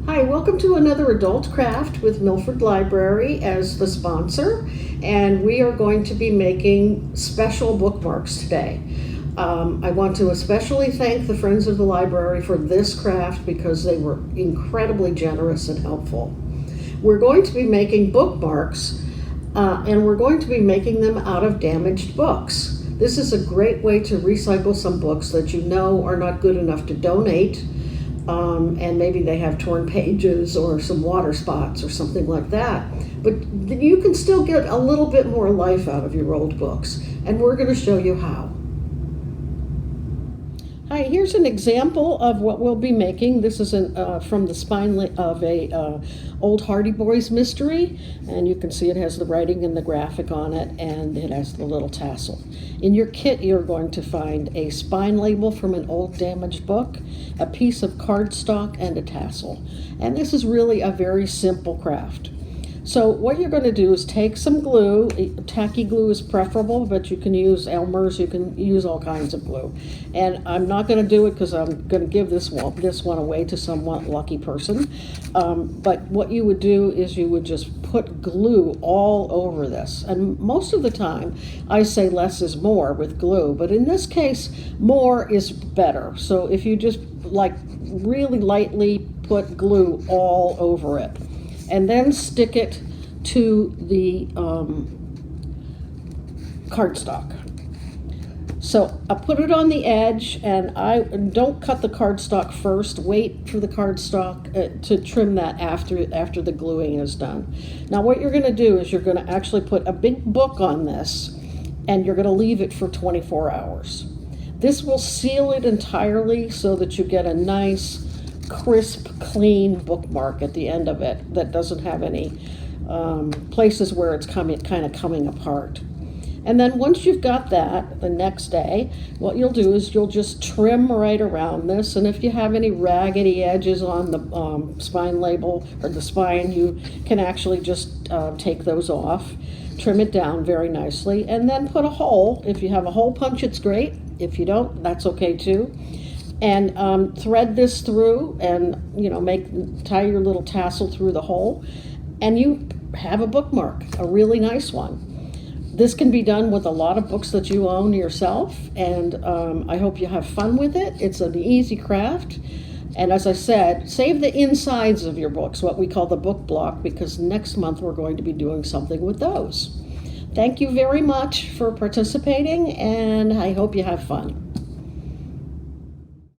Hi, welcome to another Adult Craft with Milford Library as the sponsor, and we are going to be making special bookmarks today. I want to especially thank the Friends of the Library for this craft because they were incredibly generous and helpful. We're going to be making bookmarks, and we're going to be making them out of damaged books. This is a great way to recycle some books that you know are not good enough to donate. And maybe they have torn pages or some water spots or something like that. But you can still get a little bit more life out of your old books, and we're going to show you how. Hi, here's an example of what we'll be making. This is from the spine of a old Hardy Boys mystery, and you can see it has the writing and the graphic on it, and it has the little tassel. In your kit, you're going to find a spine label from an old damaged book, a piece of cardstock, and a tassel. And this is really a very simple craft. So what you're going to do is take some glue. Tacky glue is preferable, but you can use Elmer's, you can use all kinds of glue. And I'm not going to do it because I'm going to give this one away to some lucky person. But what you would do is you would just put glue all over this. And most of the time, I say less is more with glue, but in this case, more is better. So if you just really lightly put glue all over it, and then stick it to the cardstock. So I put it on the edge, and I don't cut the cardstock first. Wait for the cardstock to trim that after the gluing is done. Now what you're going to do is you're going to actually put a big book on this, and you're going to leave it for 24 hours. This will seal it entirely so that you get a nice crisp, clean bookmark at the end of it that doesn't have any places where it's kind of coming apart. And then once you've got that, the next day, what you'll do is you'll just trim right around this. And if you have any raggedy edges on the spine label or the spine, you can actually just take those off, trim it down very nicely, and then put a hole. If you have a hole punch, it's great. If you don't, that's okay too. And thread this through, and tie your little tassel through the hole, and you have a bookmark, a really nice one. This can be done with a lot of books that you own yourself, and I hope you have fun with it. It's an easy craft, and as I said, save the insides of your books, what we call the book block, because next month we're going to be doing something with those. Thank you very much for participating, and I hope you have fun.